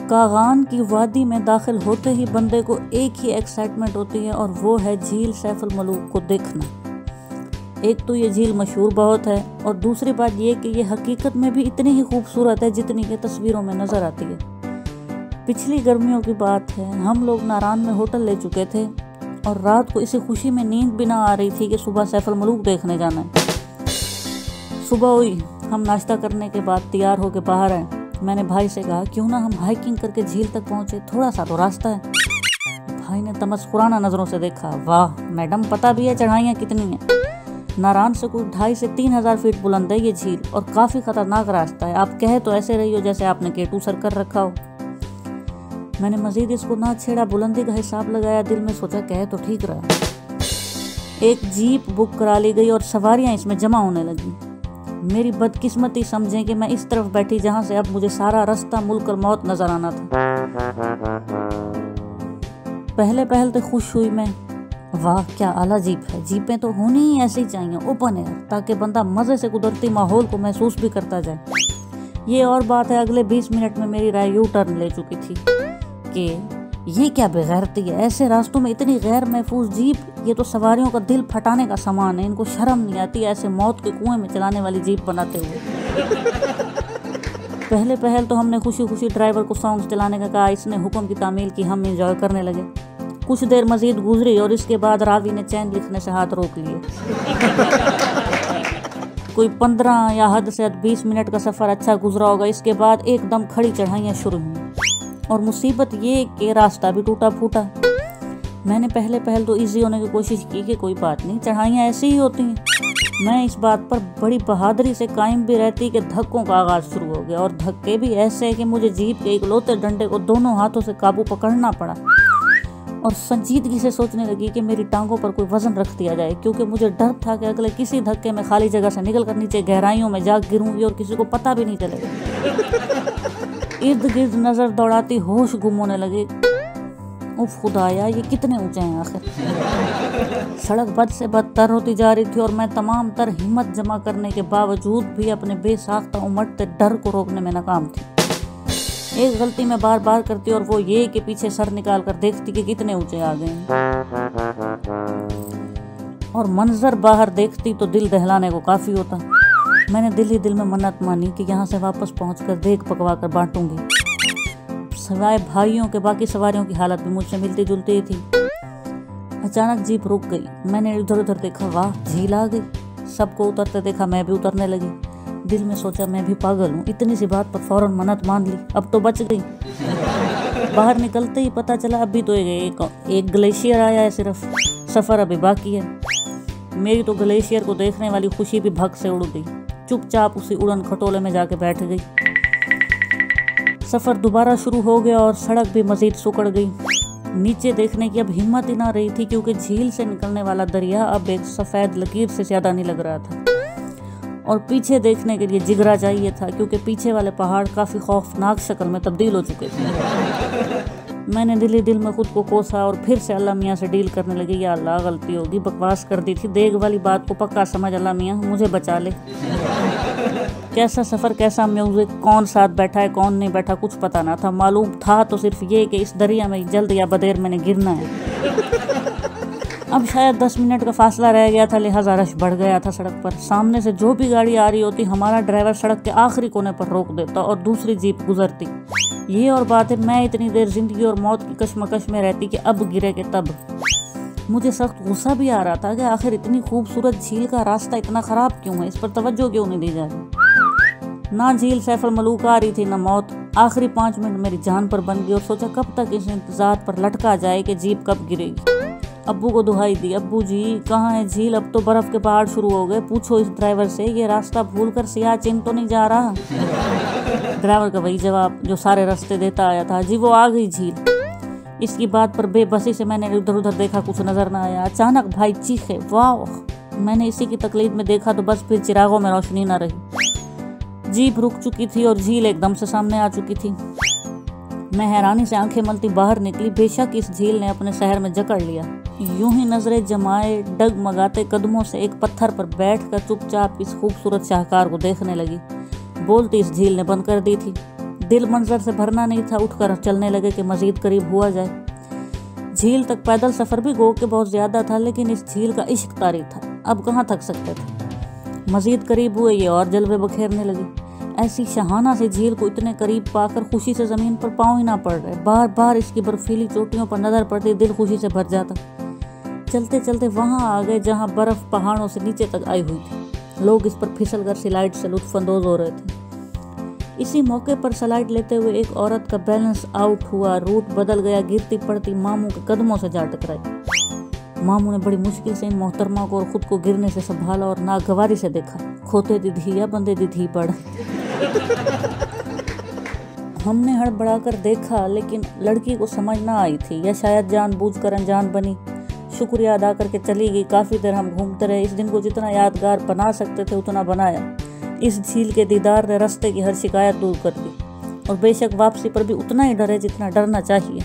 कागान की वादी में दाखिल होते ही बंदे को एक ही एक्साइटमेंट होती है और वो है झील सैफ अल मलूक को देखना। एक तो ये झील मशहूर बहुत है और दूसरी बात ये कि ये हकीकत में भी इतनी ही खूबसूरत है जितनी कि तस्वीरों में नज़र आती है। पिछली गर्मियों की बात है, हम लोग नारान में होटल ले चुके थे और रात को इसी खुशी में नींद भी ना आ रही थी कि सुबह सैफ अल मलूक देखने जाना है। सुबह हुई, हम नाश्ता करने के बाद तैयार होकर बाहर आए। मैंने भाई से कहा क्यों ना हम हाइकिंग करके झील तक पहुंचे, थोड़ा सा तो रास्ता है। भाई ने तमस्कुराना नज़रों से देखा, वाह मैडम पता भी है चढ़ाइयाँ कितनी हैं। नारान से कुछ 2,500 से 3,000 फीट बुलंद है ये झील और काफ़ी ख़तरनाक रास्ता है। आप कहे तो ऐसे रही हो जैसे आपने केटू सर कर रखा हो। मैंने मजीद इसको ना छेड़ा, बुलंदी का हिसाब लगाया, दिल में सोचा कहे तो ठीक रहा। एक जीप बुक करा ली गई और सवारियाँ इसमें जमा होने लगी। मेरी बदकिस्मती समझें कि मैं इस तरफ बैठी जहां से अब मुझे सारा रास्ता मुल्क और मौत नजर आना था। पहले तो खुश हुई मैं, वाह क्या आला जीप है। जीपें तो होनी ही ऐसी चाहिए, ओपन एयर, ताकि बंदा मजे से कुदरती माहौल को महसूस भी करता जाए। ये और बात है, अगले 20 मिनट में मेरी राय यू टर्न ले चुकी थी कि ये क्या बेगैरती है, ऐसे रास्तों में इतनी गैर महफूज जीप, ये तो सवारियों का दिल फटाने का सामान है। इनको शर्म नहीं आती ऐसे मौत के कुएं में चलाने वाली जीप बनाते हुए। पहले तो हमने खुशी खुशी ड्राइवर को सॉन्ग्स चलाने का कहा, इसने हुक्म की तामील की, हम एंजॉय करने लगे। कुछ देर मजीद गुजरी और इसके बाद रावी ने चैन लिखने से हाथ रोक लिए। कोई 15 या हद से हद 20 मिनट का सफ़र अच्छा गुजरा होगा। इसके बाद एकदम खड़ी चढ़ाइयाँ शुरू हुई और मुसीबत ये कि रास्ता भी टूटा फूटा। मैंने पहले तो इजी होने की कोशिश की कि कोई बात नहीं, चढ़ाइयाँ ऐसी ही होती हैं। मैं इस बात पर बड़ी बहादुरी से कायम भी रहती कि धक्कों का आगाज़ शुरू हो गया और धक्के भी ऐसे कि मुझे जीप के इकलौते डंडे को दोनों हाथों से काबू पकड़ना पड़ा और संजीदगी से सोचने लगी कि मेरी टांगों पर कोई वजन रख दिया जाए, क्योंकि मुझे डर था कि अगले किसी धक्के में खाली जगह से निकल कर नीचे गहराइयों में जा गिरूंगी और किसी को पता भी नहीं चलेगा। इर्द गिर्द नजर दौड़ाती होश गुम होने लगे। उफ खुदाया, ये कितने ऊंचे हैं आखिर। सड़क बद से बदतर होती जा रही थी और मैं तमाम तर हिम्मत जमा करने के बावजूद भी अपने बेसाख्ता उमड़ते डर को रोकने में नाकाम थी। एक गलती मैं बार बार करती और वो ये कि पीछे सर निकाल कर देखती कि कितने ऊंचे आ गए और मंजर बाहर देखती तो दिल दहलाने को काफी होता। मैंने दिल ही दिल में मन्नत मानी कि यहाँ से वापस पहुंचकर देख पकवा कर बांटूंगी। सिवाय भाइयों के बाकी सवारियों की हालत भी मुझसे मिलती जुलती ही थी। अचानक जीप रुक गई। मैंने इधर उधर देखा, वाह झील आ गई। सबको उतरते देखा, मैं भी उतरने लगी। दिल में सोचा मैं भी पागल हूँ, इतनी सी बात पर फौरन मन्नत मान ली, अब तो बच गई। बाहर निकलते ही पता चला अभी तो एक ग्लेशियर आया है, सिर्फ सफ़र अभी बाकी है। मेरी तो ग्लेशियर को देखने वाली खुशी भी भग से उड़ गई। चुपचाप उसी उड़न खटोले में जाके बैठ गई। सफ़र दोबारा शुरू हो गया और सड़क भी मज़ीद सुकड़ गई। नीचे देखने की अब हिम्मत ही ना रही थी, क्योंकि झील से निकलने वाला दरिया अब एक सफ़ेद लकीर से ज़्यादा नहीं लग रहा था और पीछे देखने के लिए जिगरा चाहिए था, क्योंकि पीछे वाले पहाड़ काफ़ी खौफनाक शक्ल में तब्दील हो चुके थे। मैंने दिल ही दिल में खुद को कोसा और फिर से अल्लाह मियाँ से डील करने लगी, या अल्लाह गलती होगी, बकवास कर दी थी, देग वाली बात को पक्का समझ, अल्लाह मियाँ मुझे बचा ले। कैसा सफ़र, कैसा म्यूज़िक, कौन साथ बैठा है कौन नहीं बैठा कुछ पता ना था। मालूम था तो सिर्फ ये कि इस दरिया में जल्द या बदेर मैंने गिरना है। अब शायद 10 मिनट का फासला रह गया था, लिहाजा रश बढ़ गया था सड़क पर। सामने से जो भी गाड़ी आ रही होती, हमारा ड्राइवर सड़क के आखिरी कोने पर रोक देता और दूसरी जीप गुजरती। ये और बात है, मैं इतनी देर जिंदगी और मौत की कश्मकश में रहती कि अब गिरे के तब। मुझे सख्त गुस्सा भी आ रहा था कि आखिर इतनी खूबसूरत झील का रास्ता इतना ख़राब क्यों है, इस पर तवज्जो क्यों नहीं दी जा रही। ना झील सैफ अल मलूक आ रही थी ना मौत। आखिरी 5 मिनट मेरी जान पर बन गई और सोचा कब तक इस इंतजार पर लटका जाए कि जीप कब गिरेगी। अब्बू को दुहाई दी, अब्बू जी कहाँ है झील, अब तो बर्फ़ के पहाड़ शुरू हो गए, पूछो इस ड्राइवर से ये रास्ता भूलकर सियाचिन तो नहीं जा रहा। ड्राइवर का वही जवाब जो सारे रास्ते देता आया था, जी वो आ गई झील। इसकी बात पर बेबसी से मैंने इधर उधर देखा, कुछ नज़र ना आया। अचानक भाई चीखे, वाह। मैंने इसी की तकलीद में देखा तो बस फिर चिरागों में रोशनी ना रही। जीप रुक चुकी थी और झील एकदम से सामने आ चुकी थी। मैं हैरानी से आंखें मलती बाहर निकली। बेशक इस झील ने अपने शहर में जकड़ लिया। यूं ही नजरें जमाए डगमगाते कदमों से एक पत्थर पर बैठकर चुपचाप इस खूबसूरत शाहकार को देखने लगी। बोलती इस झील ने बंद कर दी थी। दिल मंजर से भरना नहीं था, उठकर चलने लगे कि मजीद करीब हुआ जाए। झील तक पैदल सफर भी गो के बहुत ज्यादा था, लेकिन इस झील का इश्क तारी था, अब कहाँ थक सकते थे। मजीद करीब हुए, ये और जलवे बखेरने लगी। ऐसी शहाना से झील को इतने करीब पाकर खुशी से जमीन पर पांव ही ना पड़ रहे। बार बार इसकी बर्फीली चोटियों पर नजर पड़ती, दिल खुशी से भर जाता। चलते चलते वहां आ गए जहां बर्फ पहाड़ों से नीचे तक आई हुई थी। लोग इस पर फिसलकर स्लाइड से लुत्फानंदोज हो रहे थे। इसी मौके पर स्लाइड लेते हुए एक औरत का बैलेंस आउट हुआ, रूट बदल गया, गिरती पड़ती मामू के कदमों से जा टकराई। मामू ने बड़ी मुश्किल से इन मोहतरमा को और खुद को गिरने से संभाला और नागवारी से देखा, खोते दीदी या बंदे दीदी पड़। हमने हड़बड़ाकर देखा, लेकिन लड़की को समझ ना आई थी या शायद जानबूझकर अनजान बनी। शुक्रिया अदा करके चली गई। काफी देर हम घूमते रहे। इस दिन को जितना यादगार बना सकते थे उतना बनाया। इस झील के दीदार ने रास्ते की हर शिकायत दूर कर दी, और बेशक वापसी पर भी उतना ही डरे जितना डरना चाहिए।